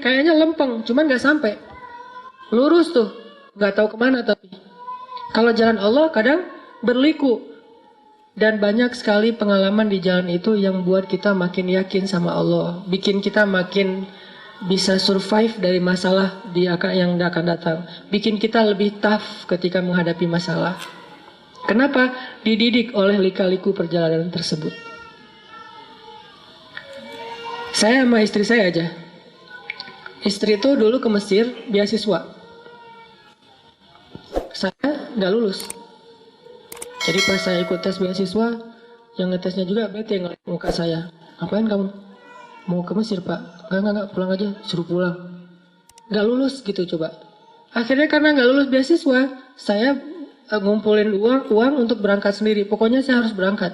kayaknya lempeng, cuman nggak sampai. Lurus tuh, nggak tahu kemana tapi. Kalau jalan Allah kadang berliku. Dan banyak sekali pengalaman di jalan itu yang buat kita makin yakin sama Allah. Bikin kita makin bisa survive dari masalah yang akan datang. Bikin kita lebih tough ketika menghadapi masalah. Kenapa? Dididik oleh lika-liku perjalanan tersebut. Saya sama istri saya aja. Istri itu dulu ke Mesir beasiswa. Saya nggak lulus. Jadi pas saya ikut tes beasiswa, yang ngetesnya juga bete ngeliat muka saya. Ngapain kamu? Mau ke Mesir, Pak? Enggak, pulang aja, suruh pulang. Nggak lulus gitu coba. Akhirnya karena nggak lulus beasiswa, saya ngumpulin uang untuk berangkat sendiri. Pokoknya saya harus berangkat.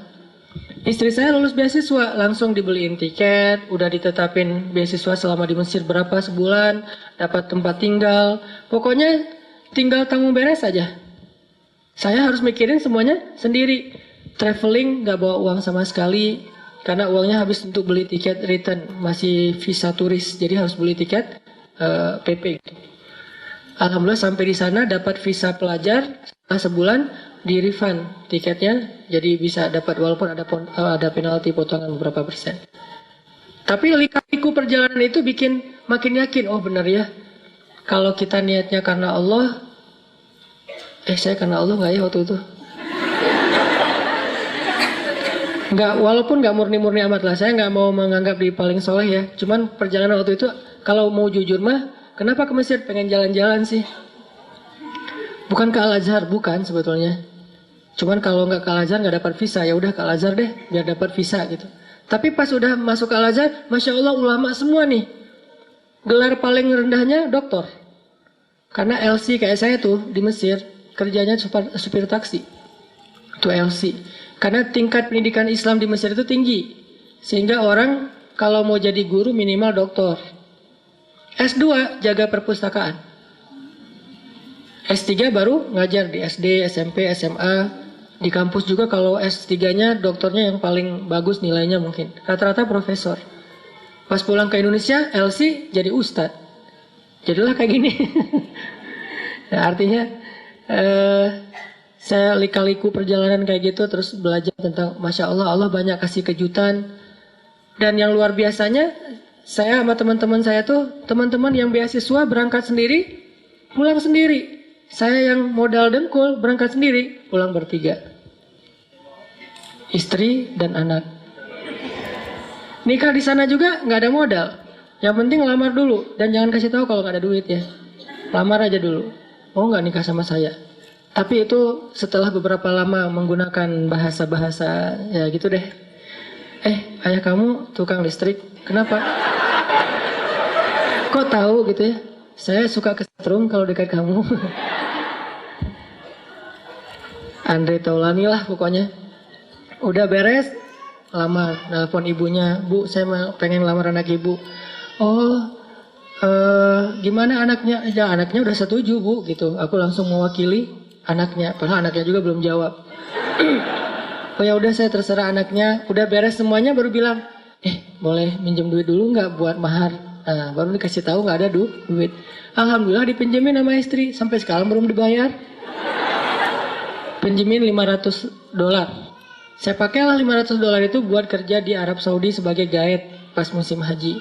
Istri saya lulus beasiswa, langsung dibeliin tiket, udah ditetapin beasiswa selama di Mesir berapa sebulan, dapat tempat tinggal. Pokoknya tinggal tanggung beres saja. Saya harus mikirin semuanya sendiri. Traveling gak bawa uang sama sekali. Karena uangnya habis untuk beli tiket return. Masih visa turis. Jadi harus beli tiket PP. Alhamdulillah sampai di sana dapat visa pelajar. Setelah sebulan di refund tiketnya. Jadi bisa dapat walaupun ada penalti potongan beberapa persen. Tapi lika-liku perjalanan itu bikin makin yakin. Oh benar ya. Kalau kita niatnya karena Allah. Saya karena Allah nggak ya waktu itu? Nggak, walaupun nggak murni-murni amat lah. Saya nggak mau menganggap diri paling soleh ya. Cuman perjalanan waktu itu, kalau mau jujur mah, kenapa ke Mesir? Pengen jalan-jalan sih. Bukan ke Al-Azhar, bukan sebetulnya. Cuman kalau nggak ke Al-Azhar nggak dapat visa, ya udah ke Al-Azhar deh, biar dapat visa gitu. Tapi pas udah masuk ke Al-Azhar, Masya Allah ulama semua nih. Gelar paling rendahnya doktor. Karena LC kayak saya tuh di Mesir, kerjanya supir taksi. Itu LC. Karena tingkat pendidikan Islam di Mesir itu tinggi. Sehingga orang kalau mau jadi guru minimal doktor. S2 jaga perpustakaan. S3 baru ngajar di SD, SMP, SMA. Di kampus juga kalau S3-nya doktornya yang paling bagus nilainya mungkin. Rata-rata profesor. Pas pulang ke Indonesia, LC jadi ustadz. Jadilah kayak gini. Nah, artinya saya lika-liku perjalanan kayak gitu terus belajar tentang Masya Allah, Allah banyak kasih kejutan. Dan yang luar biasanya saya sama teman-teman saya tuh, teman-teman yang beasiswa berangkat sendiri, pulang sendiri. Saya yang modal dengkul berangkat sendiri, pulang bertiga. Istri dan anak. Nikah di sana juga nggak ada modal. Yang penting lamar dulu dan jangan kasih tahu kalau nggak ada duit ya. Lamar aja dulu. Oh nggak nikah sama saya. Tapi itu setelah beberapa lama menggunakan bahasa-bahasa ya gitu deh. Ayah kamu tukang listrik, kenapa? Kok tahu gitu ya? Saya suka kesetrum kalau dekat kamu. Andre Taulani lah pokoknya. Udah beres, lamar. Nelfon ibunya, Bu saya pengen lamar anak ibu. Oh gimana anaknya? Ya anaknya udah setuju Bu gitu. Aku langsung mewakili anaknya. Padahal anaknya juga belum jawab. Oh ya udah saya terserah anaknya. Udah beres semuanya baru bilang, boleh minjem duit dulu nggak buat mahar? Nah, baru dikasih tahu nggak ada duit. Alhamdulillah dipinjemin sama istri. Sampai sekarang belum dibayar. Pinjemin $500. Saya pakailah $500 itu buat kerja di Arab Saudi sebagai guide pas musim haji.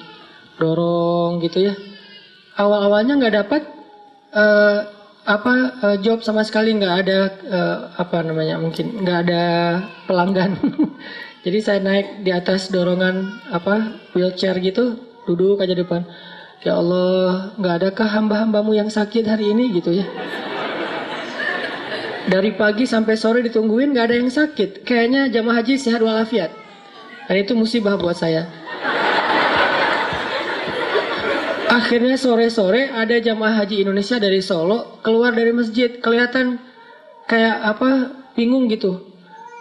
Dorong gitu ya. Awal-awalnya nggak dapat job sama sekali, nggak ada mungkin nggak ada pelanggan. Jadi saya naik di atas dorongan wheelchair gitu, duduk aja depan. Ya Allah, nggak adakah hamba-hambamu yang sakit hari ini gitu ya. Dari pagi sampai sore ditungguin nggak ada yang sakit. Kayaknya jamaah haji sehat walafiat. Dan itu musibah buat saya. Akhirnya sore-sore ada jamaah haji Indonesia dari Solo keluar dari masjid, kelihatan kayak bingung gitu.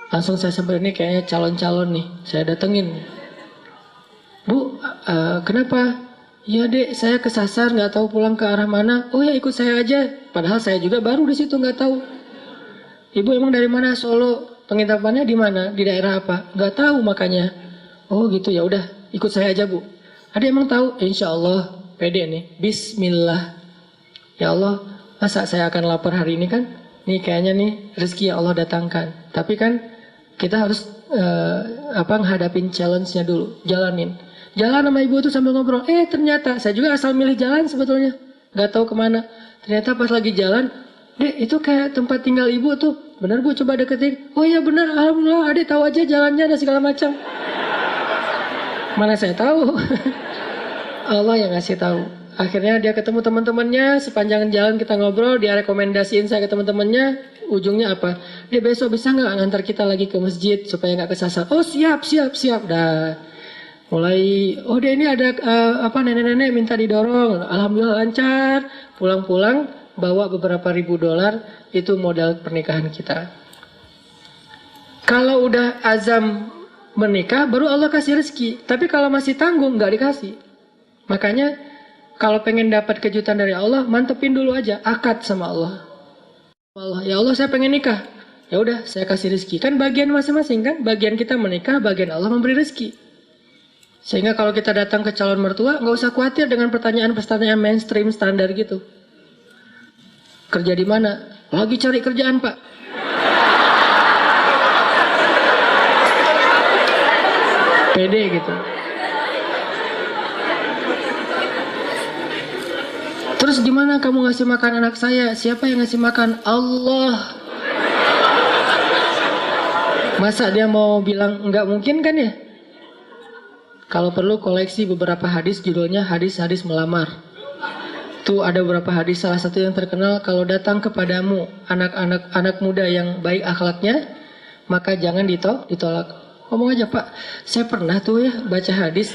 Langsung saya samperin, ini kayaknya calon-calon nih, saya datengin. Bu, kenapa? Ya dek, saya kesasar nggak tahu pulang ke arah mana. Oh ya ikut saya aja. Padahal saya juga baru di situ nggak tahu. Ibu emang dari mana? Solo. Penginapannya di mana? Di daerah apa? Nggak tahu makanya. Oh gitu ya udah ikut saya aja Bu. Ada emang tahu? Insya Allah. pede nih. Bismillah. Ya Allah, masa saya akan lapar hari ini kan? Nih kayaknya nih rezeki yang Allah datangkan. Tapi kan kita harus ngadapin challenge-nya dulu. Jalanin. Jalan sama ibu tuh sambil ngobrol. Ternyata saya juga asal milih jalan sebetulnya. Gak tahu kemana. Ternyata pas lagi jalan, Dek itu kayak tempat tinggal ibu tuh. Bener Bu, coba deketin. Oh iya bener, alhamdulillah. Adek tahu aja jalannya dan segala macam. Mana saya tahu. Allah yang ngasih tahu. Akhirnya dia ketemu teman-temannya, sepanjang jalan kita ngobrol, dia rekomendasiin saya ke teman-temannya. Ujungnya apa? Dia besok bisa nggak ngantar kita lagi ke masjid supaya nggak kesasar? Oh siap. Dah. Mulai, dia ini ada nenek-nenek minta didorong. Alhamdulillah lancar. Pulang-pulang bawa beberapa ribu dolar, itu modal pernikahan kita. Kalau udah azam menikah, baru Allah kasih rezeki. Tapi kalau masih tanggung, nggak dikasih. Makanya kalau pengen dapat kejutan dari Allah, mantepin dulu aja, akad sama Allah. Ya Allah saya pengen nikah. Ya udah saya kasih rezeki. Kan bagian masing-masing kan, bagian kita menikah, bagian Allah memberi rezeki. Sehingga kalau kita datang ke calon mertua, nggak usah khawatir dengan pertanyaan-pertanyaan mainstream standar gitu. Kerja di mana? Lagi cari kerjaan Pak. Pede gitu. Terus gimana kamu ngasih makan anak saya? Siapa yang ngasih makan? Allah. Masa dia mau bilang enggak mungkin kan ya? Kalau perlu koleksi beberapa hadis, judulnya hadis-hadis melamar. Tuh ada beberapa hadis, salah satu yang terkenal, kalau datang kepadamu anak muda yang baik akhlaknya, maka jangan ditolak. Ngomong aja Pak, saya pernah tuh ya baca hadis,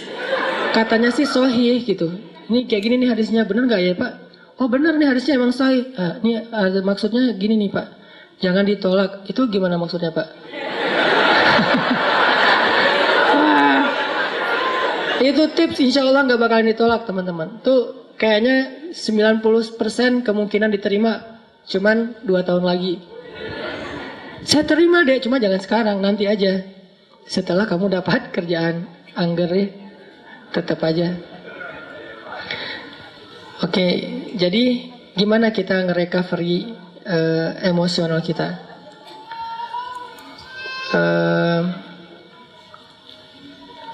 katanya sih sahih gitu. Ini kayak gini nih hadisnya, bener gak ya Pak? Oh bener nih hadisnya emang sahih. Ini maksudnya gini nih Pak, jangan ditolak. Itu gimana maksudnya Pak? Itu tips, insya Allah gak bakalan ditolak teman-teman. Tuh kayaknya 90% kemungkinan diterima, cuman 2 tahun lagi. Saya terima deh, cuma jangan sekarang, nanti aja. Setelah kamu dapat kerjaan angger ya, tetap aja. Oke, jadi gimana kita nge-recovery emosional kita?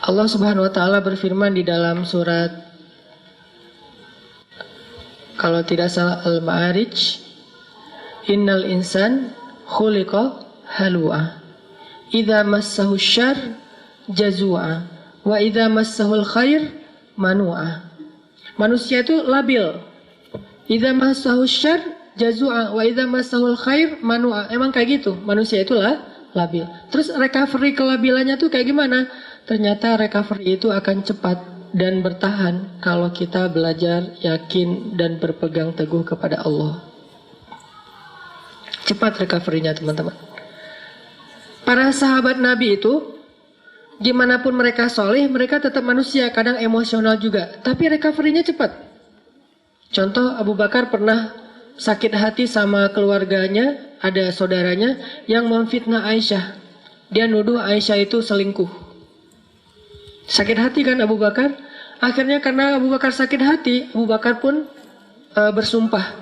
Allah Subhanahu wa taala berfirman di dalam surat, kalau tidak salah Al-Ma'arij, innal insan khuliqa halu'a idza massahu syarr jazua wa idza massahul khair manu'a. Manusia itu labil. Idza massahu syarr jazua wa idza massahul khair manu'a. Emang kayak gitu. Manusia itulah labil. Terus recovery kelabilannya tuh kayak gimana? Ternyata recovery itu akan cepat dan bertahan kalau kita belajar yakin dan berpegang teguh kepada Allah. Cepat recovery-nya teman-teman. Para sahabat Nabi itu, gimana pun mereka soleh, mereka tetap manusia, kadang emosional juga. Tapi recovery-nya cepat. Contoh Abu Bakar pernah sakit hati sama keluarganya, ada saudaranya yang memfitnah Aisyah. Dia nuduh Aisyah itu selingkuh. Sakit hati kan Abu Bakar? Akhirnya karena Abu Bakar sakit hati, Abu Bakar pun bersumpah.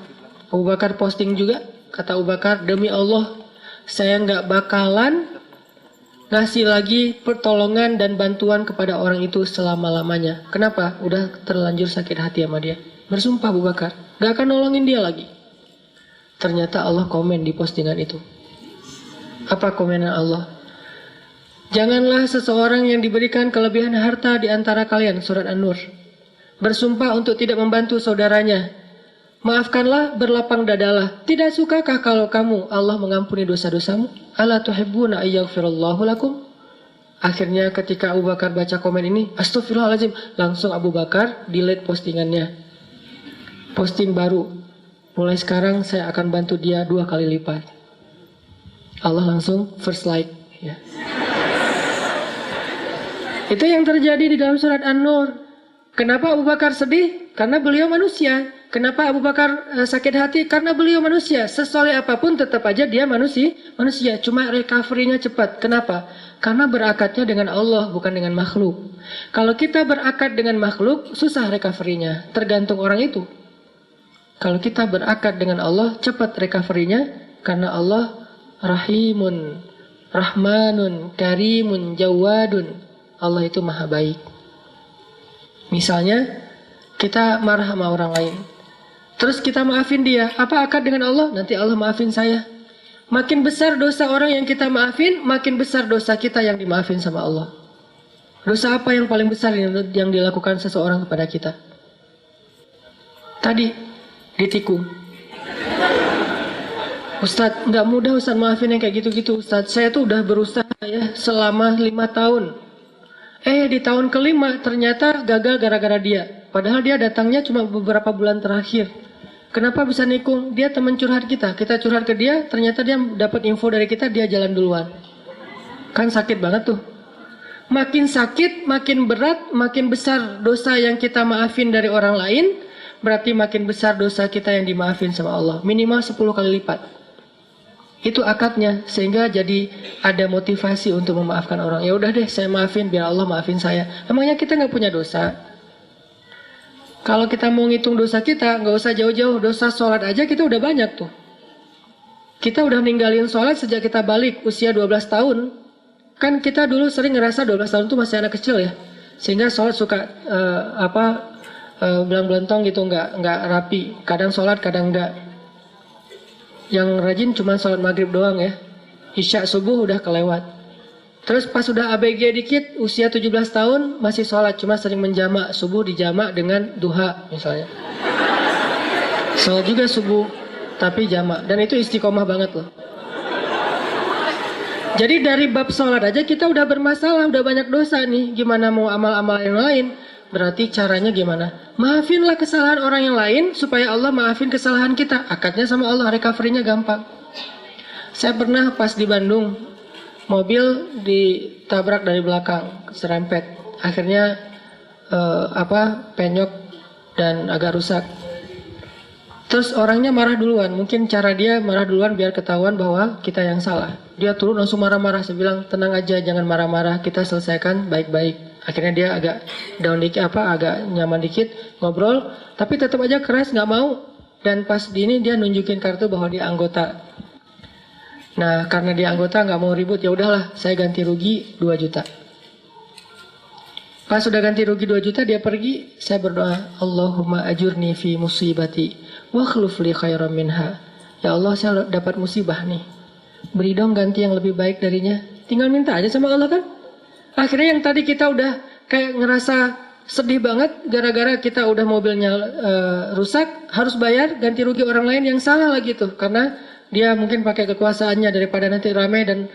Abu Bakar posting juga, kata Abu Bakar, demi Allah, saya nggak bakalan ngasih lagi pertolongan dan bantuan kepada orang itu selama-lamanya. Kenapa? Udah terlanjur sakit hati sama dia. Bersumpah Abu Bakar, nggak akan nolongin dia lagi. Ternyata Allah komen di postingan itu. Apa komenan Allah? Janganlah seseorang yang diberikan kelebihan harta di antara kalian, surat An-Nur, bersumpah untuk tidak membantu saudaranya. Maafkanlah, berlapang dadalah. Tidak sukakah kalau kamu Allah mengampuni dosa-dosamu? Ala tuhibbuna ayyaghfirallahu lakum? Akhirnya ketika Abu Bakar baca komen ini, astagfirullahaladzim, langsung Abu Bakar delete postingannya. Posting baru. Mulai sekarang saya akan bantu dia 2 kali lipat. Allah langsung first like. Ya. Itu yang terjadi di dalam surat An-Nur. Kenapa Abu Bakar sedih? Karena beliau manusia. Kenapa Abu Bakar sakit hati? Karena beliau manusia. Sesoleh apapun tetap aja dia manusia. Cuma recovery-nya cepat. Kenapa? Karena berakadnya dengan Allah, bukan dengan makhluk. Kalau kita berakad dengan makhluk, susah recovery-nya. Tergantung orang itu. Kalau kita berakad dengan Allah, cepat recovery-nya. Karena Allah Rahimun, Rahmanun, Karimun, Jawadun. Allah itu maha baik. Misalnya, kita marah sama orang lain. Terus kita maafin dia. Apa akad dengan Allah? Nanti Allah maafin saya. Makin besar dosa orang yang kita maafin, makin besar dosa kita yang dimaafin sama Allah. Dosa apa yang paling besar yang dilakukan seseorang kepada kita? Tadi, ditikung. Ustadz, nggak mudah Ustadz maafin yang kayak gitu-gitu Ustadz. Saya tuh udah berusaha ya selama 5 tahun. Di tahun kelima ternyata gagal gara-gara dia. Padahal dia datangnya cuma beberapa bulan terakhir. Kenapa bisa nikung? Dia teman curhat kita. Kita curhat ke dia, ternyata dia dapat info dari kita, dia jalan duluan. Kan sakit banget tuh. Makin sakit, makin berat, makin besar dosa yang kita maafin dari orang lain, berarti makin besar dosa kita yang dimaafin sama Allah. Minimal 10 kali lipat. Itu akadnya, sehingga jadi ada motivasi untuk memaafkan orang. Ya udah deh, saya maafin biar Allah maafin saya. Emangnya kita nggak punya dosa? Kalau kita mau ngitung dosa kita, nggak usah jauh-jauh. Dosa sholat aja kita udah banyak tuh. Kita udah ninggalin sholat sejak kita balik usia 12 tahun. Kan kita dulu sering ngerasa 12 tahun tuh masih anak kecil ya. Sehingga sholat suka belang-belentong gitu, nggak rapi. Kadang sholat, kadang enggak. Yang rajin cuma sholat maghrib doang ya. Isya subuh udah kelewat. Terus pas udah ABG dikit, usia 17 tahun masih sholat, cuma sering menjamak. Subuh dijamak dengan duha misalnya. Sholat juga subuh, tapi jamak. Dan itu istiqomah banget loh. Jadi dari bab sholat aja kita udah bermasalah, udah banyak dosa nih. Gimana mau amal-amal yang lain? Berarti caranya gimana? Maafinlah kesalahan orang yang lain supaya Allah maafin kesalahan kita. Akadnya sama Allah, recovery-nya gampang. Saya pernah pas di Bandung, mobil ditabrak dari belakang, serempet. Akhirnya penyok dan agak rusak. Terus orangnya marah duluan. Mungkin cara dia marah duluan biar ketahuan bahwa kita yang salah. Dia turun langsung marah-marah. Saya bilang, tenang aja, jangan marah-marah. Kita selesaikan baik-baik. Akhirnya dia agak down dikit, agak nyaman dikit, ngobrol. Tapi tetap aja keras, nggak mau. Dan pas di ini dia nunjukin kartu bahwa dia anggota. Nah, karena dia anggota nggak mau ribut, ya udahlah, saya ganti rugi 2 juta. Pas sudah ganti rugi 2 juta, dia pergi, saya berdoa, Allahumma ajurni fi musibati wa khluf li khairan minha. Ya Allah, saya dapat musibah nih. Beri dong ganti yang lebih baik darinya. Tinggal minta aja sama Allah kan. Akhirnya yang tadi kita udah kayak ngerasa sedih banget gara-gara kita udah mobilnya rusak, harus bayar ganti rugi orang lain yang salah lagi tuh. Karena dia mungkin pakai kekuasaannya daripada nanti ramai dan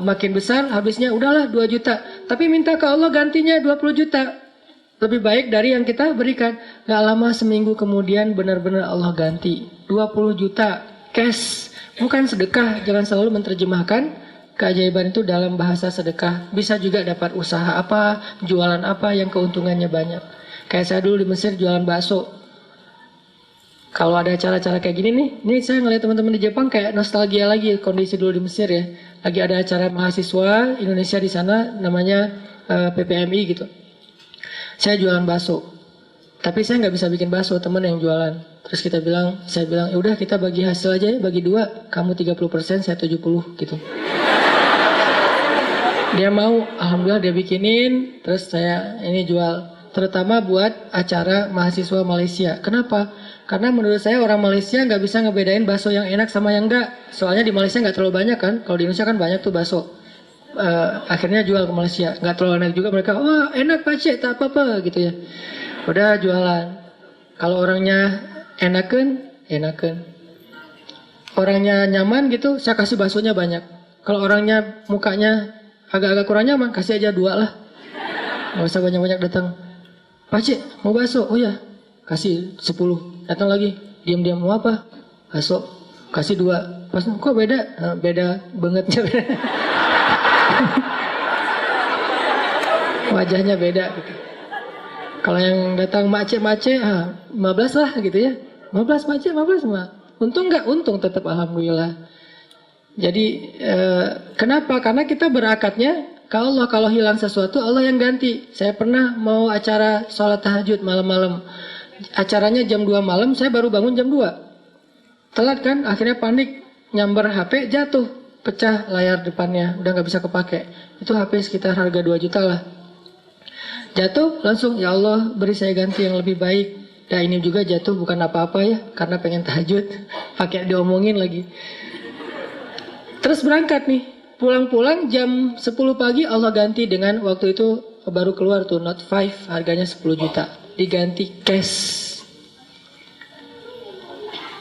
makin besar, habisnya udahlah 2 juta. Tapi minta ke Allah gantinya 20 juta. Lebih baik dari yang kita berikan. Gak lama seminggu kemudian benar-benar Allah ganti. 20 juta cash. Bukan sedekah, jangan selalu menerjemahkan keajaiban itu dalam bahasa sedekah. Bisa juga dapat usaha apa, jualan apa yang keuntungannya banyak. Kayak saya dulu di Mesir jualan bakso. Kalau ada acara-acara kayak gini nih saya ngeliat teman-teman di Jepang kayak nostalgia lagi kondisi dulu di Mesir ya. Lagi ada acara mahasiswa Indonesia di sana namanya PPMI gitu. Saya jualan bakso. Tapi saya nggak bisa bikin bakso, teman yang jualan. Terus saya bilang, ya udah kita bagi hasil aja ya, bagi 2. Kamu 30%, saya 70 gitu. Dia mau, alhamdulillah dia bikinin, terus saya ini jual. Terutama buat acara mahasiswa Malaysia. Kenapa? Karena menurut saya orang Malaysia nggak bisa ngebedain bakso yang enak sama yang enggak. Soalnya di Malaysia nggak terlalu banyak kan. Kalau di Indonesia kan banyak tuh bakso. Akhirnya jual ke Malaysia. Nggak terlalu enak juga mereka. Wah enak Pak Cik, tak apa-apa gitu ya. Udah jualan. Kalau orangnya enakan. Orangnya nyaman gitu, saya kasih baksonya banyak. Kalau orangnya mukanya agak-agak kurang nyaman, kasih aja 2 lah. Nggak usah banyak-banyak datang. Pak Cik, mau bakso? Oh ya, kasih 10. Datang lagi, diam-diam mau apa? Bakso, kasih 2. Pas, kok beda? Beda bangetnya. Wajahnya beda gitu. Kalau yang datang macet-macet, 15 lah gitu ya. 15 macet, 15 mah. Untung nggak? Untung tetap alhamdulillah. Jadi kenapa? Karena kita berakatnya ke Allah. Kalau hilang sesuatu Allah yang ganti. Saya pernah mau acara sholat tahajud malam-malam. Acaranya jam 2 malam, saya baru bangun jam 2. Telat kan? Akhirnya panik. Nyamber HP jatuh. Pecah layar depannya. Udah nggak bisa kepake. Itu HP sekitar harga 2 juta lah. Jatuh langsung, ya Allah beri saya ganti yang lebih baik. Nah ini juga jatuh bukan apa-apa ya. Karena pengen tahajud. Pakai diomongin lagi. Terus berangkat nih, pulang-pulang jam 10 pagi Allah ganti dengan waktu itu baru keluar tuh Note 5 harganya 10 juta. Diganti cash.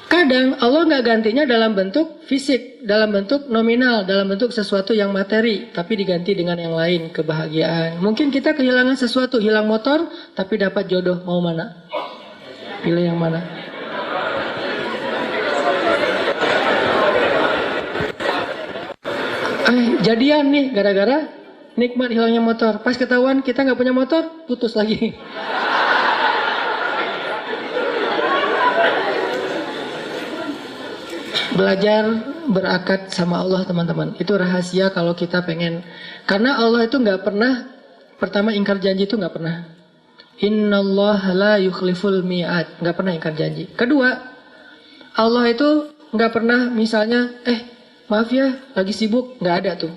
Kadang Allah nggak gantinya dalam bentuk fisik, dalam bentuk nominal, dalam bentuk sesuatu yang materi. Tapi diganti dengan yang lain, kebahagiaan. Mungkin kita kehilangan sesuatu, hilang motor, tapi dapat jodoh. Mau mana? Pilih yang mana? Jadian nih gara-gara nikmat hilangnya motor. Pas ketahuan kita nggak punya motor, putus lagi. Belajar berakat sama Allah teman-teman. Itu rahasia kalau kita pengen. Karena Allah itu nggak pernah, pertama ingkar janji itu nggak pernah. Innallaha la yukhliful mi'ad. Nggak pernah ingkar janji. Kedua, Allah itu nggak pernah misalnya, maaf ya, lagi sibuk, nggak ada tuh.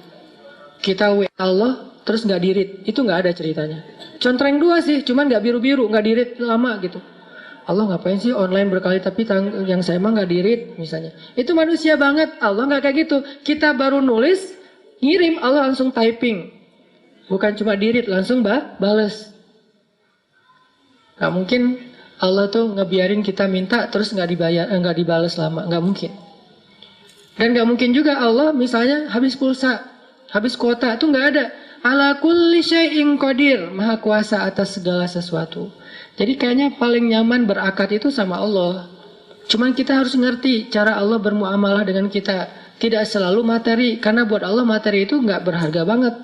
Kita WA Allah, terus nggak dirit, itu nggak ada ceritanya. Contreng 2 sih, cuman nggak biru-biru, nggak dirit lama gitu. Allah ngapain sih online berkali tapi yang saya mah nggak dirit misalnya. Itu manusia banget, Allah nggak kayak gitu. Kita baru nulis, ngirim, Allah langsung typing. Bukan cuma dirit, langsung bales. Nggak mungkin Allah tuh ngebiarin kita minta terus nggak dibayar, nggak dibales lama, nggak mungkin. Dan nggak mungkin juga Allah misalnya habis pulsa, habis kuota, itu nggak ada. Ala kulli syai'in qadir, maha kuasa atas segala sesuatu. Jadi kayaknya paling nyaman berakat itu sama Allah. Cuman kita harus ngerti cara Allah bermuamalah dengan kita. Tidak selalu materi, karena buat Allah materi itu nggak berharga banget.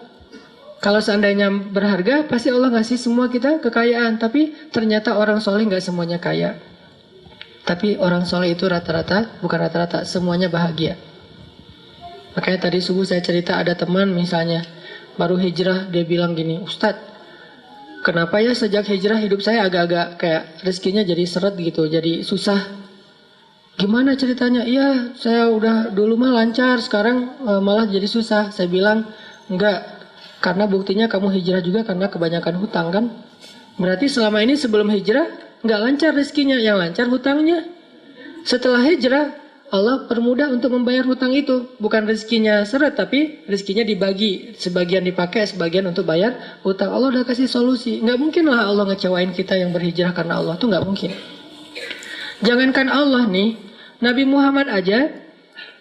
Kalau seandainya berharga, pasti Allah ngasih semua kita kekayaan. Tapi ternyata orang soleh nggak semuanya kaya. Tapi orang soleh itu rata-rata, bukan rata-rata, semuanya bahagia. Makanya tadi subuh saya cerita ada teman misalnya, baru hijrah, dia bilang gini, Ustadz, kenapa ya sejak hijrah hidup saya agak-agak kayak rezekinya jadi seret gitu, jadi susah. Gimana ceritanya? Iya, saya udah dulu mah lancar, sekarang malah jadi susah. Saya bilang, enggak, karena buktinya kamu hijrah juga karena kebanyakan hutang kan. Berarti selama ini sebelum hijrah, enggak lancar rezekinya, yang lancar hutangnya. Setelah hijrah, Allah permudah untuk membayar hutang itu. Bukan rezekinya seret, tapi rezekinya dibagi. Sebagian dipakai, sebagian untuk bayar hutang. Allah udah kasih solusi. Nggak mungkin lah Allah ngecewain kita yang berhijrah karena Allah. Itu nggak mungkin. Jangankan Allah nih, Nabi Muhammad aja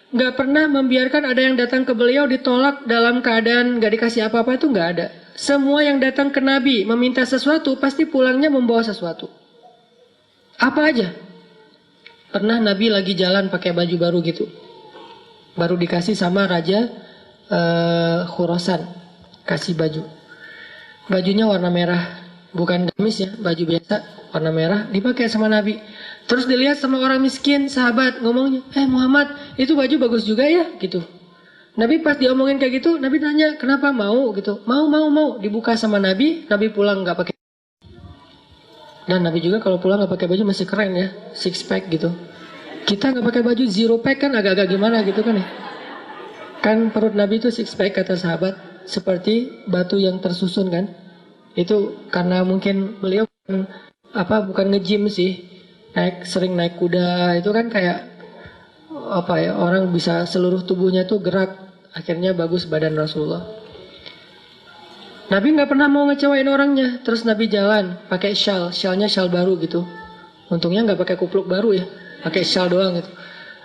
nggak pernah membiarkan ada yang datang ke beliau ditolak dalam keadaan nggak dikasih apa-apa, itu nggak ada. Semua yang datang ke Nabi meminta sesuatu, pasti pulangnya membawa sesuatu. Apa aja? Pernah Nabi lagi jalan pakai baju baru gitu. Baru dikasih sama Raja Khurasan. Kasih baju. Bajunya warna merah. Bukan gamis ya, baju biasa. Warna merah. Dipakai sama Nabi. Terus dilihat sama orang miskin, sahabat. Ngomongnya, Muhammad, itu baju bagus juga ya? Gitu. Nabi pas diomongin kayak gitu, Nabi tanya, kenapa mau? Gitu. Mau. Dibuka sama Nabi, Nabi pulang gak pakai. Dan Nabi juga kalau pulang nggak pakai baju masih keren ya, 6 pack gitu. Kita nggak pakai baju 0 pack kan agak-agak gimana gitu kan ya. Kan perut Nabi itu 6 pack kata sahabat, seperti batu yang tersusun kan. Itu karena mungkin beliau bukan nge-gym sih, sering naik kuda, itu kan kayak orang bisa seluruh tubuhnya tuh gerak, akhirnya bagus badan Rasulullah. Nabi nggak pernah mau ngecewain orangnya. Terus Nabi jalan pakai syalnya syal baru gitu. Untungnya nggak pakai kupluk baru ya, pakai syal doang gitu.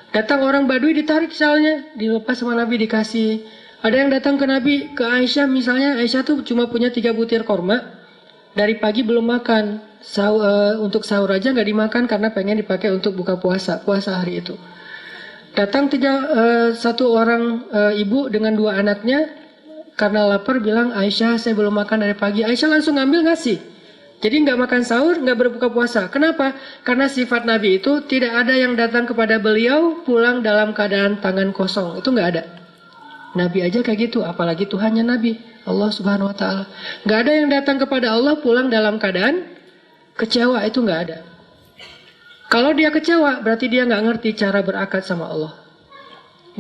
Datang orang Badui ditarik syalnya, dilepas sama Nabi dikasih. Ada yang datang ke Nabi, ke Aisyah misalnya, Aisyah tuh cuma punya 3 butir korma, dari pagi belum makan. Untuk sahur aja nggak dimakan karena pengen dipakai untuk buka puasa hari itu. Datang satu orang ibu dengan 2 anaknya. Karena lapar bilang, Aisyah saya belum makan dari pagi. Aisyah langsung ngambil ngasih. Jadi nggak makan sahur, nggak berbuka puasa. Kenapa? Karena sifat Nabi itu tidak ada yang datang kepada beliau pulang dalam keadaan tangan kosong. Itu nggak ada. Nabi aja kayak gitu, apalagi Tuhannya Nabi, Allah Subhanahu Wa Taala. Nggak ada yang datang kepada Allah pulang dalam keadaan kecewa, itu nggak ada. Kalau dia kecewa, berarti dia nggak ngerti cara berakad sama Allah.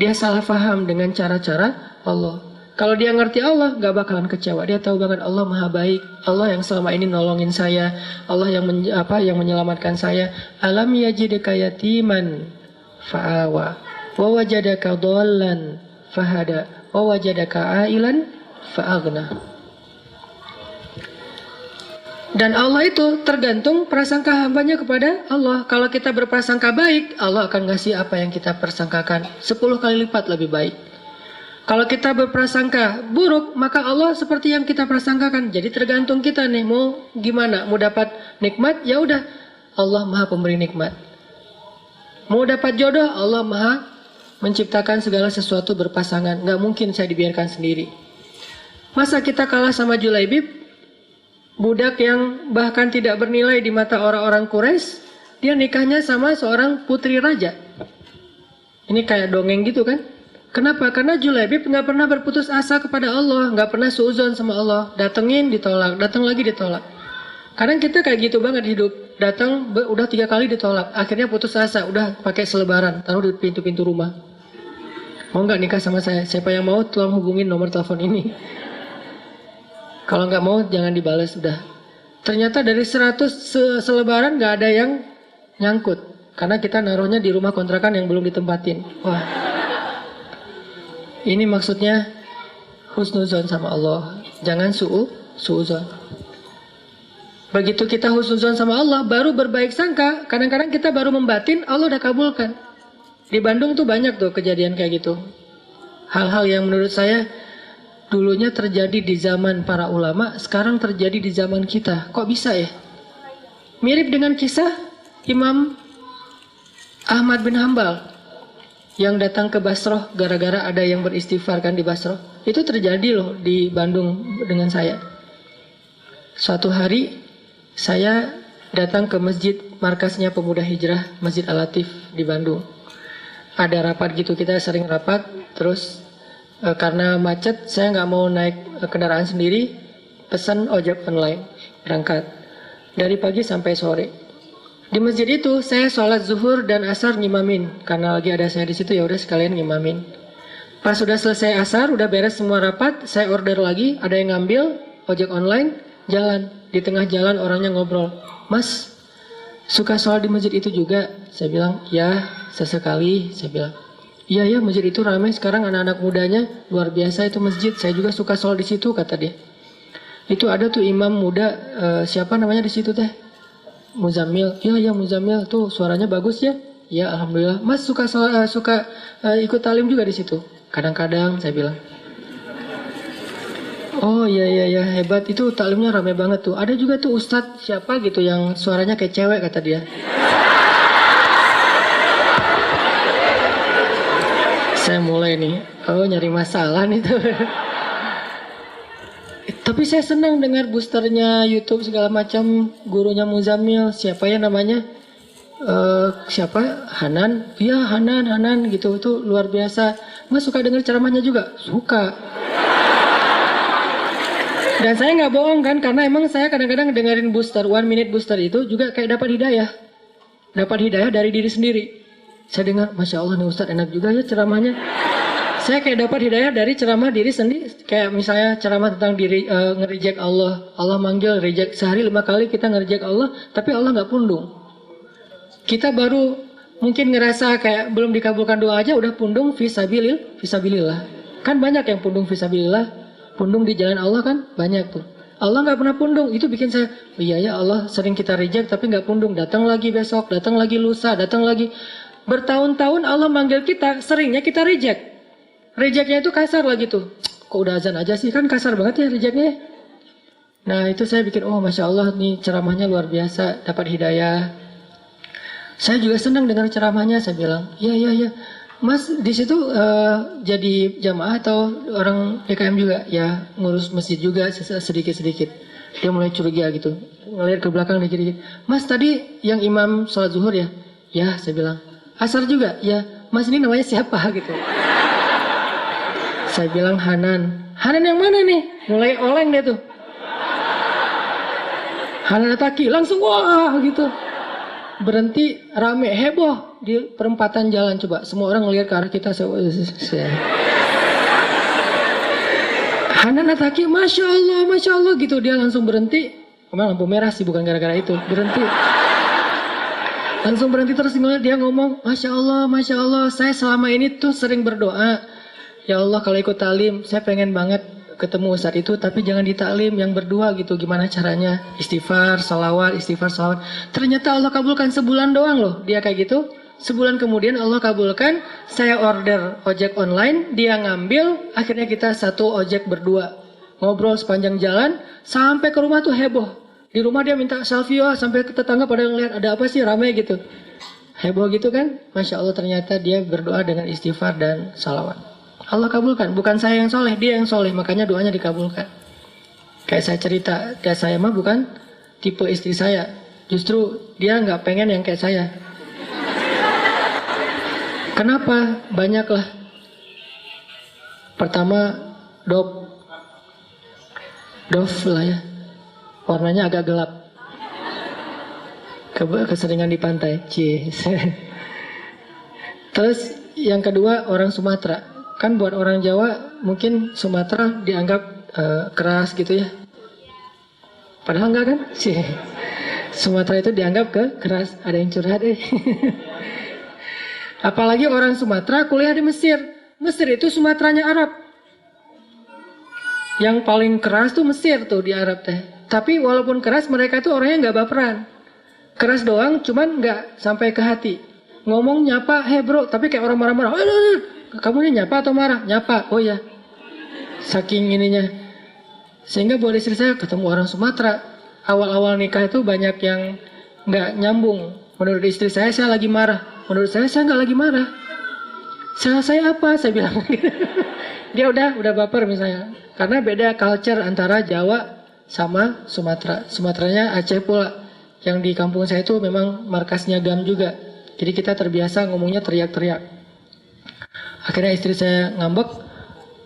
Dia salah paham dengan cara-cara Allah. Kalau dia ngerti Allah, gak bakalan kecewa. Dia tahu banget Allah maha baik. Allah yang selama ini nolongin saya. Allah yang yang menyelamatkan saya. Alam yajidka yatiman fa'awa. Wa wajadaka dhallan fahada. Wa wajadaka ailan fa'aghna. Dan Allah itu tergantung prasangka hambanya kepada Allah. Kalau kita berprasangka baik, Allah akan ngasih apa yang kita persangkakan 10 kali lipat lebih baik. Kalau kita berprasangka buruk, maka Allah seperti yang kita prasangkakan. Jadi tergantung kita nih, mau gimana? Mau dapat nikmat, ya udah, Allah maha pemberi nikmat. Mau dapat jodoh, Allah maha menciptakan segala sesuatu berpasangan. Gak mungkin saya dibiarkan sendiri. Masa kita kalah sama Julaibib? Budak yang bahkan tidak bernilai di mata orang-orang Quraisy, dia nikahnya sama seorang putri raja. Ini kayak dongeng gitu kan? Kenapa? Karena Julaibib nggak pernah berputus asa kepada Allah, nggak pernah suuzon sama Allah. Datengin ditolak, datang lagi ditolak. Kadang kita kayak gitu banget hidup. Datang udah 3 kali ditolak, akhirnya putus asa, udah pakai selebaran, taruh di pintu-pintu rumah. Mau nggak nikah sama saya? Siapa yang mau tolong hubungin nomor telepon ini. Kalau nggak mau jangan dibales udah. Ternyata dari 100 selebaran nggak ada yang nyangkut, karena kita naruhnya di rumah kontrakan yang belum ditempatin. Wah. Ini maksudnya husnuzon sama Allah. Jangan suuzon. Begitu kita husnuzon sama Allah, baru berbaik sangka. Kadang-kadang kita baru membatin, Allah udah kabulkan. Di Bandung tuh banyak tuh kejadian kayak gitu. Hal-hal yang menurut saya dulunya terjadi di zaman para ulama, sekarang terjadi di zaman kita. Kok bisa ya? Mirip dengan kisah Imam Ahmad bin Hambal yang datang ke Basroh gara-gara ada yang beristighfar kan di Basroh. Itu terjadi loh di Bandung dengan saya. Suatu hari saya datang ke masjid markasnya Pemuda Hijrah, Masjid Al-Latif di Bandung. Ada rapat gitu, kita sering rapat. Terus karena macet saya nggak mau naik kendaraan sendiri, pesan ojek online, berangkat. Dari pagi sampai sore. Di masjid itu saya sholat zuhur dan asar ngimamin, karena lagi ada saya di situ, ya udah sekalian ngimamin. Pas sudah selesai asar, udah beres semua rapat, saya order lagi, ada yang ngambil ojek online, jalan. Di tengah jalan orangnya ngobrol, Mas, suka sholat di masjid itu juga? Saya bilang, ya sesekali. Saya bilang, iya ya, masjid itu ramai sekarang, anak-anak mudanya luar biasa itu masjid. Saya juga suka sholat di situ, kata dia. Itu ada tuh imam muda, siapa namanya di situ teh? Muzammil. Ya Muzammil tuh suaranya bagus ya. Ya alhamdulillah. Mas suka ikut talim juga di situ. Kadang-kadang saya bilang. Oh iya hebat, itu talimnya ramai banget tuh. Ada juga tuh ustadz siapa gitu yang suaranya kayak cewek, kata dia. Saya mulai nih, nyari masalah nih tuh. Tapi saya senang dengar boosternya YouTube segala macam, gurunya Muzammil, siapa ya namanya? Siapa? Hanan? Iya Hanan gitu, itu luar biasa. Mas suka dengar ceramahnya juga? Suka. Dan saya nggak bohong kan, karena emang saya kadang-kadang dengerin booster, 1 minute booster itu juga kayak dapat hidayah. Dapat hidayah dari diri sendiri. Saya dengar, Masya Allah nih Ustadz enak juga ya ceramahnya. Saya kayak dapat hidayah dari ceramah diri sendiri. Kayak misalnya ceramah tentang diri, ngereject Allah. Allah manggil reject. Sehari 5 kali kita ngereject Allah, tapi Allah nggak pundung. Kita baru mungkin ngerasa kayak belum dikabulkan doa aja udah pundung fisabilillah. Kan banyak yang pundung fisabilillah. Pundung di jalan Allah kan banyak tuh. Allah nggak pernah pundung. Itu bikin saya, iya ya Allah sering kita reject tapi nggak pundung. Datang lagi besok, datang lagi lusa, datang lagi. Bertahun-tahun Allah manggil kita, seringnya kita reject. Rejectnya itu kasar lagi tuh. Kok udah azan aja sih? Kan kasar banget ya rejectnya. Nah itu saya bikin, oh Masya Allah nih ceramahnya luar biasa. Dapat hidayah. Saya juga senang dengar ceramahnya. Saya bilang, iya. Mas di situ jadi jamaah atau orang PKM juga? Ya ngurus masjid juga sedikit-sedikit. Dia mulai curiga gitu. ngelihat ke belakang dikit-dikit. Mas tadi yang imam sholat zuhur ya? Ya, saya bilang. Asar juga? Ya. Mas ini namanya siapa gitu? Saya bilang Hanan. Hanan yang mana nih? Mulai oleng dia tuh. Hanan Ataki langsung wah gitu. Berhenti rame heboh di perempatan jalan, coba semua orang ngelihat ke arah kita. Hanan Ataki, masya Allah gitu, dia langsung berhenti. Memang lampu merah sih, bukan gara-gara itu, berhenti. Langsung berhenti terus ngeliat, dia ngomong, masya Allah, saya selama ini tuh sering berdoa, ya Allah kalau ikut talim, saya pengen banget ketemu Ustadz itu, tapi jangan di taklim yang berdua gitu, gimana caranya? Istighfar, salawat. Ternyata Allah kabulkan sebulan doang loh, dia kayak gitu. Sebulan kemudian Allah kabulkan, saya order ojek online, dia ngambil, akhirnya kita satu ojek berdua. Ngobrol sepanjang jalan, sampai ke rumah tuh heboh. Di rumah dia minta selfie, sampai ke tetangga pada ngeliat, ada apa sih, rame gitu. Heboh gitu kan, Masya Allah ternyata dia berdoa dengan istighfar dan salawat. Allah kabulkan, bukan saya yang soleh, dia yang soleh, makanya doanya dikabulkan. Kayak saya cerita, kayak saya mah bukan tipe istri saya. Justru dia nggak pengen yang kayak saya. Kenapa? Banyaklah. Pertama, Dove lah ya. Warnanya agak gelap. Keseringan di pantai. Terus yang kedua orang Sumatera. Kan buat orang Jawa mungkin Sumatera dianggap keras gitu ya. Padahal enggak kan? Sumatera itu dianggap keras. Ada yang curhat Apalagi orang Sumatera kuliah di Mesir. Mesir itu Sumateranya Arab. Yang paling keras tuh Mesir tuh di Arab teh. Tapi walaupun keras mereka tuh orangnya nggak baperan. Keras doang, cuman nggak sampai ke hati. Ngomong nyapa, hey bro, tapi kayak orang marah-marah. Kamu ini nyapa atau marah? Nyapa. Oh ya. Saking ininya. Sehingga buat istri saya ketemu orang Sumatera. Awal-awal nikah itu banyak yang nggak nyambung. Menurut istri saya lagi marah. Menurut saya nggak lagi marah. Salah saya apa? Saya bilang. Dia udah baper misalnya. Karena beda culture antara Jawa sama Sumatera. Sumateranya Aceh pula. Yang di kampung saya itu memang markasnya GAM juga. Jadi kita terbiasa ngomongnya teriak-teriak. Akhirnya istri saya ngambek.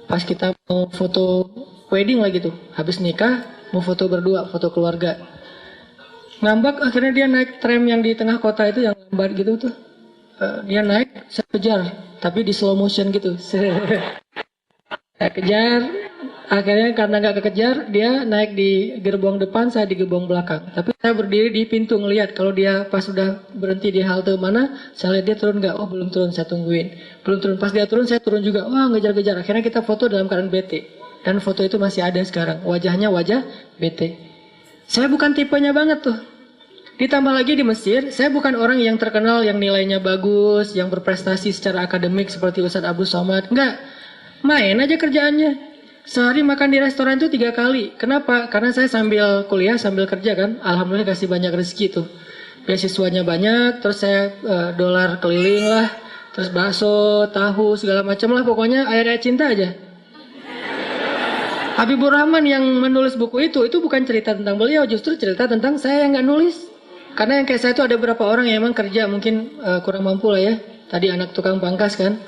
Pas kita mau foto wedding lagi tuh. Habis nikah mau foto berdua, foto keluarga. Ngambek akhirnya dia naik tram yang di tengah kota itu yang lambat gitu tuh. Dia naik, saya kejar, tapi di slow motion gitu. Saya kejar, akhirnya karena nggak kekejar, dia naik di gerbong depan, saya di gerbong belakang. Tapi saya berdiri di pintu ngelihat, kalau dia pas sudah berhenti di halte mana, saya lihat dia turun nggak? Oh belum turun, saya tungguin. Belum turun, pas dia turun, saya turun juga. Wah ngejar-ngejar, akhirnya kita foto dalam keadaan bete. Dan foto itu masih ada sekarang, wajahnya wajah bete. Saya bukan tipenya banget tuh. Ditambah lagi di Mesir, saya bukan orang yang terkenal yang nilainya bagus, yang berprestasi secara akademik seperti Ustadz Abu Somad. Enggak, main aja kerjaannya. Sehari makan di restoran itu 3 kali. Kenapa? Karena saya sambil kuliah, sambil kerja kan. Alhamdulillah kasih banyak rezeki tuh. Beasiswanya banyak, terus saya dolar keliling lah. Terus bakso, tahu, segala macam lah. Pokoknya ayat-ayat cinta aja. Habibur Rahman yang menulis buku itu bukan cerita tentang beliau, justru cerita tentang saya yang nggak nulis. Karena yang kayak saya itu ada beberapa orang yang emang kerja mungkin kurang mampu lah ya. Tadi anak tukang pangkas kan.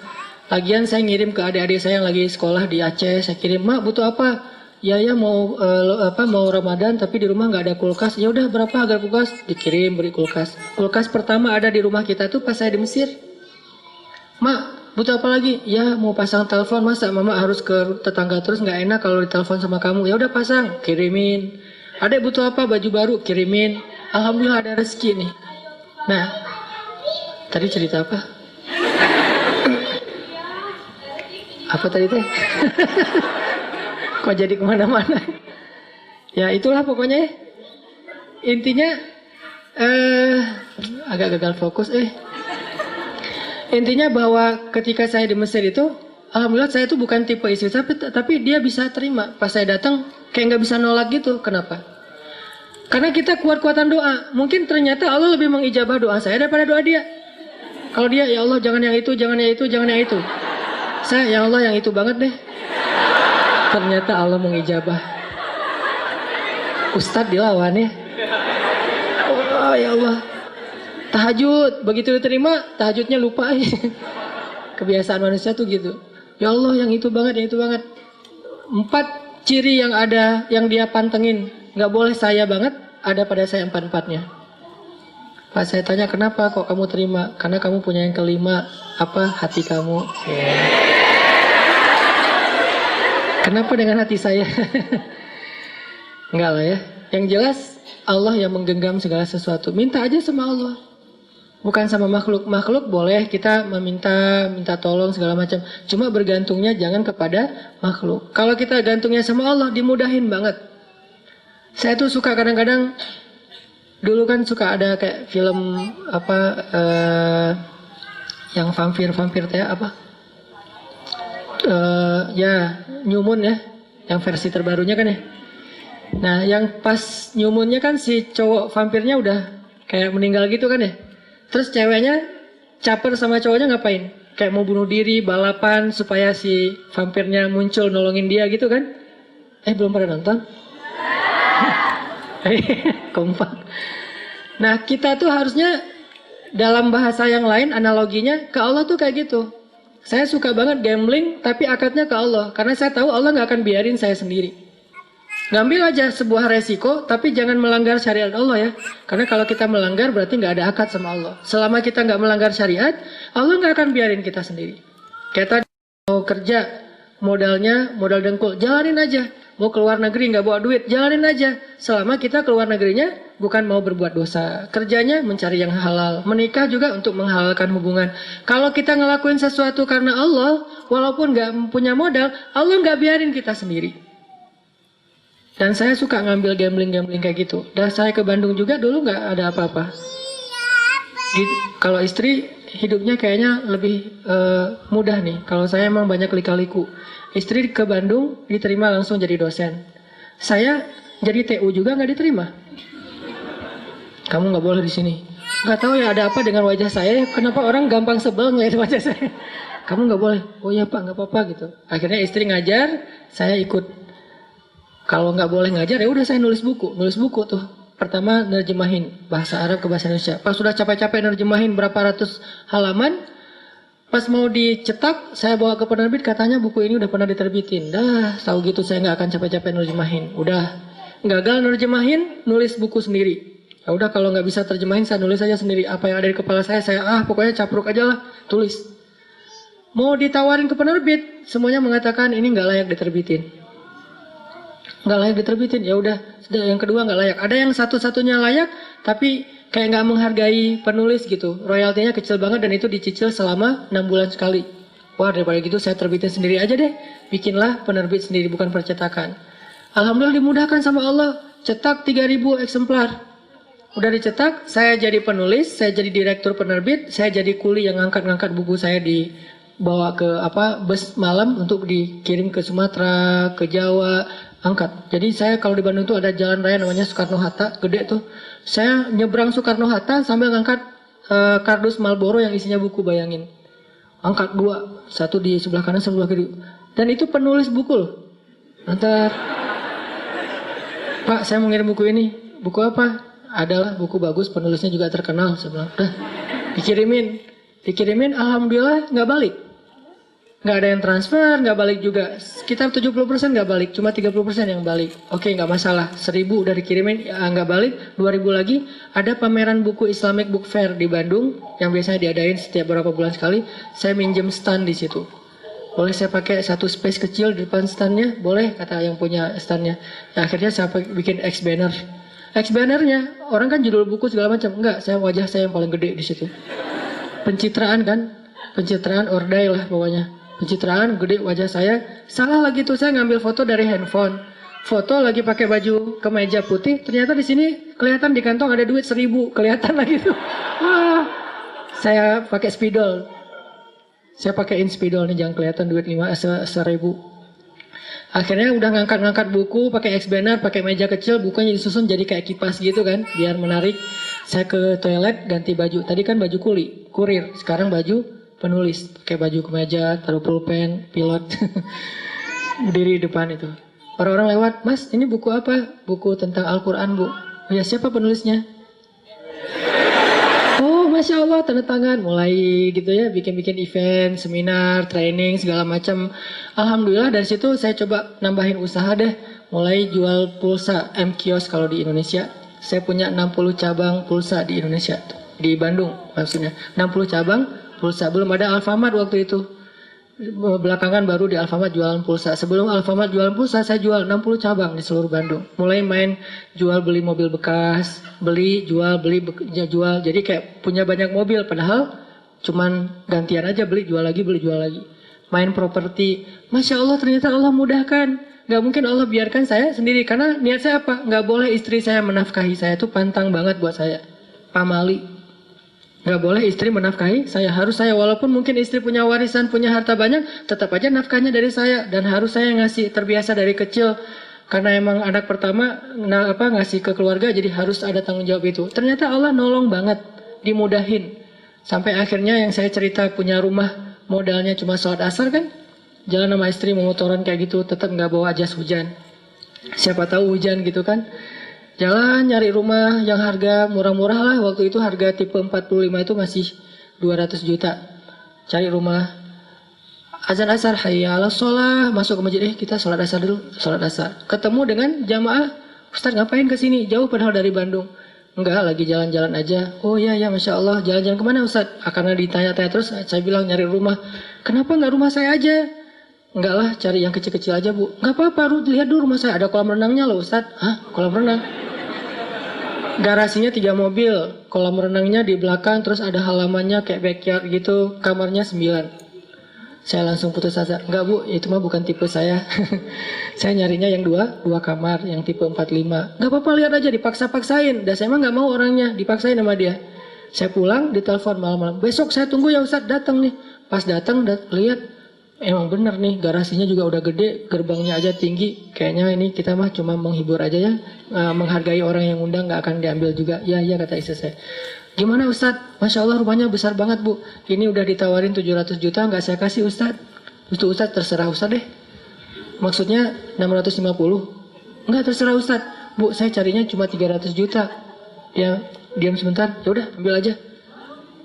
Lagian saya ngirim ke adik-adik saya yang lagi sekolah di Aceh. Saya kirim, mak butuh apa? Ya mau mau Ramadan tapi di rumah nggak ada kulkas. Ya udah berapa harga kulkas? Dikirim beri kulkas. Kulkas pertama ada di rumah kita tuh pas saya di Mesir. Mak butuh apa lagi? Ya mau pasang telepon, masa mama harus ke tetangga terus nggak enak kalau ditelepon sama kamu. Ya udah pasang, kirimin. Adek butuh apa? Baju baru, kirimin. Alhamdulillah ada rezeki nih. Nah, tadi cerita apa? Apa tadi teh? Kok jadi kemana-mana? Ya itulah pokoknya. Intinya agak gagal fokus. Intinya bahwa ketika saya di Mesir itu, alhamdulillah saya itu bukan tipe istri tapi dia bisa terima. Pas saya datang kayak nggak bisa nolak gitu. Kenapa? Karena kita kuat-kuatan doa. Mungkin ternyata Allah lebih mengijabah doa saya daripada doa dia. Kalau dia, ya Allah jangan yang itu, jangan yang itu, jangan yang itu. Saya, ya Allah yang itu banget deh. Ternyata Allah mengijabah. Ustadz dilawan ya. ya Allah. Tahajud, begitu diterima, tahajudnya lupa. Kebiasaan manusia tuh gitu. Ya Allah, yang itu banget, yang itu banget. 4 ciri yang ada, yang dia pantengin. Nggak boleh saya banget, ada pada saya 4-4-nya. Pas saya tanya, kenapa kok kamu terima? Karena kamu punya yang kelima, apa? Hati kamu. Kenapa dengan hati saya? Enggak lah ya. Yang jelas, Allah yang menggenggam segala sesuatu. Minta aja sama Allah. Bukan sama makhluk. Makhluk boleh kita minta tolong segala macam. Cuma bergantungnya jangan kepada makhluk. Kalau kita gantungnya sama Allah, dimudahin banget. Saya tuh suka kadang-kadang, dulu kan suka ada kayak film apa, yang vampir teh apa? Ya, New Moon ya, yang versi terbarunya kan ya. Nah, yang pas New Moon-nya kan si cowok vampirnya udah kayak meninggal gitu kan ya. Terus ceweknya caper sama cowoknya ngapain? Kayak mau bunuh diri, balapan supaya si vampirnya muncul nolongin dia gitu kan. Belum pernah nonton? Kompak. Nah, kita tuh harusnya dalam bahasa yang lain analoginya ke Allah tuh kayak gitu. Saya suka banget gambling tapi akadnya ke Allah. Karena saya tahu Allah gak akan biarin saya sendiri. Ngambil aja sebuah resiko, tapi jangan melanggar syariat Allah ya. Karena kalau kita melanggar berarti nggak ada akad sama Allah. Selama kita nggak melanggar syariat, Allah nggak akan biarin kita sendiri. Kayak tadi mau kerja, modalnya modal dengkul, jalanin aja. Mau keluar negeri nggak bawa duit, jalanin aja. Selama kita keluar negerinya bukan mau berbuat dosa. Kerjanya mencari yang halal. Menikah juga untuk menghalalkan hubungan. Kalau kita ngelakuin sesuatu karena Allah, walaupun nggak punya modal, Allah nggak biarin kita sendiri. Dan saya suka ngambil gambling kayak gitu. Dan saya ke Bandung juga dulu nggak ada apa-apa. Kalau istri hidupnya kayaknya lebih mudah nih. Kalau saya emang banyak lika-liku. Istri ke Bandung diterima langsung jadi dosen. Saya jadi TU juga nggak diterima. Kamu nggak boleh di sini. Nggak tahu ya ada apa dengan wajah saya. Kenapa orang gampang sebel ngeliat wajah saya. Kamu nggak boleh. Oh iya Pak, nggak apa-apa gitu. Akhirnya istri ngajar, saya ikut. Kalau nggak boleh ngajar ya udah saya nulis buku tuh. Pertama nerjemahin bahasa Arab ke bahasa Indonesia. Pas sudah capek-capek nerjemahin berapa ratus halaman, pas mau dicetak saya bawa ke penerbit, katanya buku ini udah pernah diterbitin. Dah tahu gitu saya nggak akan capek-capek nerjemahin. Udah gagal nerjemahin, nulis buku sendiri. Ya udah kalau nggak bisa terjemahin saya nulis aja sendiri. Apa yang ada di kepala saya pokoknya capruk aja lah tulis. Mau ditawarin ke penerbit, semuanya mengatakan ini nggak layak diterbitin. Nggak layak diterbitin, ya udah. Yang kedua nggak layak. Ada yang satu-satunya layak, tapi kayak nggak menghargai penulis gitu. Royaltinya kecil banget dan itu dicicil selama 6 bulan sekali. Wah daripada gitu saya terbitin sendiri aja deh. Bikinlah penerbit sendiri, bukan percetakan. Alhamdulillah dimudahkan sama Allah. Cetak 3.000 eksemplar. Udah dicetak, saya jadi penulis, saya jadi direktur penerbit, saya jadi kuli yang ngangkat-ngangkat buku saya dibawa ke bus malam untuk dikirim ke Sumatera, ke Jawa. Angkat. Jadi saya kalau di Bandung tuh ada jalan raya namanya Soekarno-Hatta, gede tuh. Saya nyebrang Soekarno-Hatta sambil ngangkat kardus Marlboro yang isinya buku, bayangin. Angkat 2, satu di sebelah kanan, sebelah kiri. Dan itu penulis buku loh. Ntar, Pak saya mau ngirim buku ini. Buku apa? Adalah buku bagus, penulisnya juga terkenal. Saya bilang, udah dikirimin, alhamdulillah nggak balik. Nggak ada yang transfer, nggak balik juga. Sekitar 70% nggak balik, cuma 30% yang balik. Oke, nggak masalah. 1.000 udah dikirimin, nggak balik. 2.000 lagi. Ada pameran buku Islamic Book Fair di Bandung yang biasanya diadain setiap beberapa bulan sekali. Saya minjem stand di situ. Boleh saya pakai satu space kecil di depan standnya? Boleh, kata yang punya standnya. Ya, akhirnya saya bikin X-banner. X-bannernya, orang kan judul buku segala macam. Enggak, wajah saya yang paling gede di situ. Pencitraan kan? Pencitraan ordai lah pokoknya. Pencitraan gede wajah saya. Salah lagi tuh, saya ngambil foto dari handphone. Foto lagi pakai baju kemeja putih. Ternyata di sini kelihatan di kantong ada duit 1.000. Kelihatan lagi tuh. Wah, saya pakai spidol. Saya pakaiin spidol nih, jangan kelihatan duit 1.000. Akhirnya udah ngangkat-ngangkat buku, pakai X-banner, pakai meja kecil, bukunya disusun jadi kayak kipas gitu kan, biar menarik. Saya ke toilet ganti baju. Tadi kan baju kurir. Sekarang baju penulis, pakai baju kemeja, taruh pulpen, pilot, berdiri di depan itu. Orang-orang lewat, Mas ini buku apa? Buku tentang Al-Quran Bu. Oh ya, siapa penulisnya? Masya Allah, tanda tangan, mulai gitu ya, bikin-bikin event, seminar, training, segala macam. Alhamdulillah dari situ saya coba nambahin usaha deh, mulai jual pulsa M-Kios kalau di Indonesia. Saya punya 60 cabang pulsa di Indonesia, di Bandung maksudnya. 60 cabang pulsa, belum ada Alfamart waktu itu. Belakangan baru di Alfamart jualan pulsa. Sebelum Alfamart jualan pulsa, saya jual 60 cabang di seluruh Bandung. Mulai main jual beli mobil bekas, beli, jual, jual. Jadi kayak punya banyak mobil, padahal cuman gantian aja, beli, jual lagi, beli, jual lagi. Main properti. Masya Allah, ternyata Allah mudahkan. Gak mungkin Allah biarkan saya sendiri. Karena niat saya apa? Gak boleh istri saya menafkahi saya. Itu pantang banget buat saya. Pamali. Gak boleh istri menafkahi saya, harus saya, walaupun mungkin istri punya warisan, punya harta banyak, tetap aja nafkahnya dari saya, dan harus saya ngasih, terbiasa dari kecil, karena emang anak pertama ngasih ke keluarga, jadi harus ada tanggung jawab itu. Ternyata Allah nolong banget, dimudahin, sampai akhirnya yang saya cerita punya rumah, modalnya cuma sholat asar kan, jalan sama istri memotoran kayak gitu, tetap gak bawa jas hujan, siapa tahu hujan gitu kan. Jalan nyari rumah yang harga murah-murah lah. Waktu itu harga tipe 45 itu masih 200 juta. Cari rumah. Azan asar, hayya ala sholah. Masuk ke masjid, kita sholat asar dulu. Sholat asar. Ketemu dengan jamaah. Ustaz ngapain kesini? Jauh padahal dari Bandung. Enggak, lagi jalan-jalan aja. Oh iya, Masya Allah. Jalan-jalan kemana Ustaz? Karena ditanya-tanya terus, saya bilang nyari rumah. Kenapa nggak rumah saya aja? Enggak lah, cari yang kecil-kecil aja Bu. Nggak apa-apa, lihat dulu rumah saya. Ada kolam renangnya loh Ustaz. Hah? Kolam renang? Garasinya 3 mobil, kolam renangnya di belakang, terus ada halamannya kayak backyard gitu, kamarnya 9. Saya langsung putus asa, enggak Bu, itu mah bukan tipe saya. Saya nyarinya yang 2 kamar, yang tipe 45. Enggak apa-apa, lihat aja, dipaksa-paksain. Dan saya mah enggak mau orangnya, dipaksain sama dia. Saya pulang, ditelepon malam-malam. Besok saya tunggu ya Ustaz, datang nih. Pas datang, lihat. Emang bener nih, garasinya juga udah gede, gerbangnya aja tinggi. Kayaknya ini kita mah cuma menghibur aja ya, menghargai orang yang undang, gak akan diambil juga. Ya kata istri saya. Gimana Ustadz? Masya Allah rumahnya besar banget Bu. Ini udah ditawarin 700 juta, gak saya kasih Ustadz. Itu Ustadz, terserah Ustadz deh. Maksudnya 650. Enggak, terserah Ustadz. Bu, saya carinya cuma 300 juta. Ya, diam sebentar. Ya udah, ambil aja.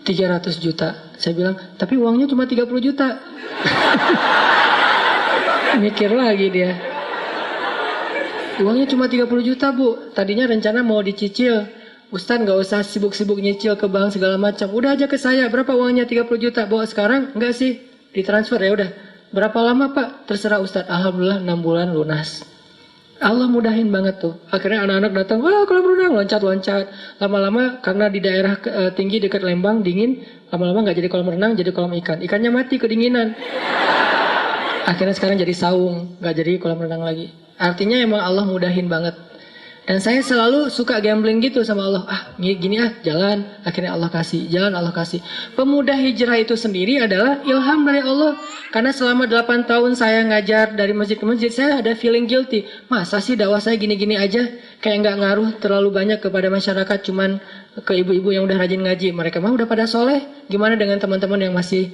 300 juta. Saya bilang, tapi uangnya cuma 30 juta. Mikir lagi dia. Uangnya cuma 30 juta Bu. Tadinya rencana mau dicicil. Ustaz gak usah sibuk-sibuk nyicil ke bank segala macam. Udah aja ke saya. Berapa uangnya 30 juta? Bawa sekarang? Enggak sih. Ditransfer ya udah. Berapa lama Pak? Terserah Ustaz. Alhamdulillah 6 bulan lunas. Allah mudahin banget tuh. Akhirnya anak-anak datang, wah kolam renang, loncat-loncat. Lama-lama karena di daerah tinggi dekat Lembang, dingin. Lama-lama gak jadi kolam renang, jadi kolam ikan. Ikannya mati kedinginan. Akhirnya sekarang jadi saung, gak jadi kolam renang lagi. Artinya emang Allah mudahin banget. Dan saya selalu suka gambling gitu sama Allah. Gini jalan. Akhirnya Allah kasih, jalan Allah kasih. Pemuda hijrah itu sendiri adalah ilham dari Allah. Karena selama 8 tahun saya ngajar dari masjid ke masjid, saya ada feeling guilty. Masa sih dakwah saya gini-gini aja? Kayak nggak ngaruh terlalu banyak kepada masyarakat, cuman ke ibu-ibu yang udah rajin ngaji. Mereka mah udah pada soleh. Gimana dengan teman-teman yang masih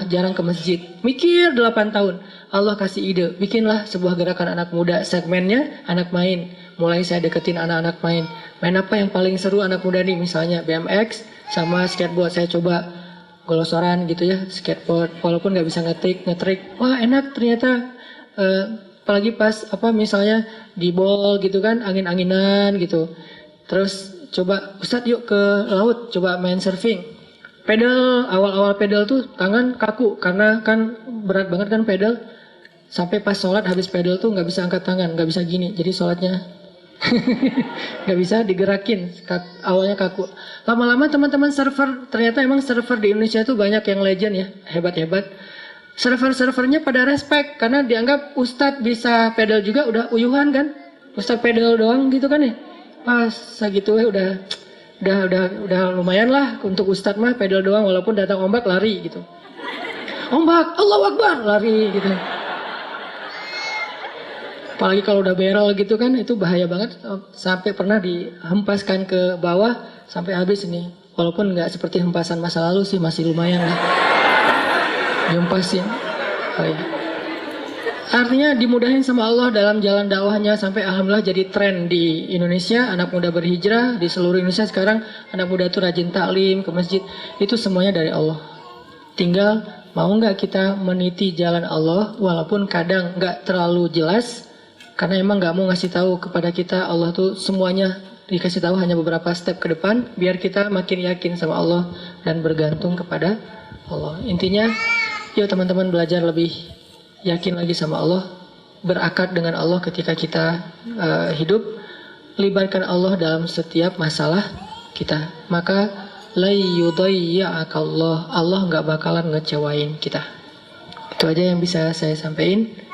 jarang ke masjid? Mikir 8 tahun. Allah kasih ide, bikinlah sebuah gerakan anak muda. Segmennya anak main. Mulai saya deketin anak-anak main. Main apa yang paling seru anak muda nih? Misalnya BMX sama skateboard. Saya coba golosoran gitu ya, skateboard. Walaupun nggak bisa ngetrik. Wah enak ternyata. Apalagi pas misalnya di ball gitu kan, angin-anginan gitu. Terus coba Ustadz yuk ke laut, coba main surfing. Pedal, awal-awal pedal tuh tangan kaku. Karena kan berat banget kan pedal. Sampai pas sholat habis pedal tuh nggak bisa angkat tangan, nggak bisa gini. Jadi sholatnya nggak bisa digerakin, awalnya kaku. Lama-lama teman-teman server, ternyata emang server di Indonesia itu banyak yang legend ya, hebat-hebat. Server-servernya pada respect karena dianggap Ustadz bisa pedal juga udah uyuhan kan, Ustadz pedal doang gitu kan ya. Pas segitu udah lumayan lah untuk Ustadz mah pedal doang, walaupun datang ombak lari gitu. Ombak, Allahu Akbar, lari gitu. Apalagi kalau udah barrel gitu kan, itu bahaya banget. Sampai pernah dihempaskan ke bawah sampai habis ini. Walaupun nggak seperti hempasan masa lalu sih, masih lumayan lah. Dihempasin. Artinya dimudahin sama Allah dalam jalan dakwahnya sampai alhamdulillah jadi tren di Indonesia. Anak muda berhijrah di seluruh Indonesia sekarang, anak muda itu rajin taklim ke masjid. Itu semuanya dari Allah. Tinggal mau nggak kita meniti jalan Allah walaupun kadang nggak terlalu jelas. Karena emang nggak mau ngasih tahu kepada kita Allah tuh semuanya, dikasih tahu hanya beberapa step ke depan biar kita makin yakin sama Allah dan bergantung kepada Allah. Intinya, yuk teman-teman belajar lebih yakin lagi sama Allah, berakad dengan Allah ketika kita hidup, libatkan Allah dalam setiap masalah kita. Maka la yudayya'akallah, Allah nggak bakalan ngecewain kita. Itu aja yang bisa saya sampaikan.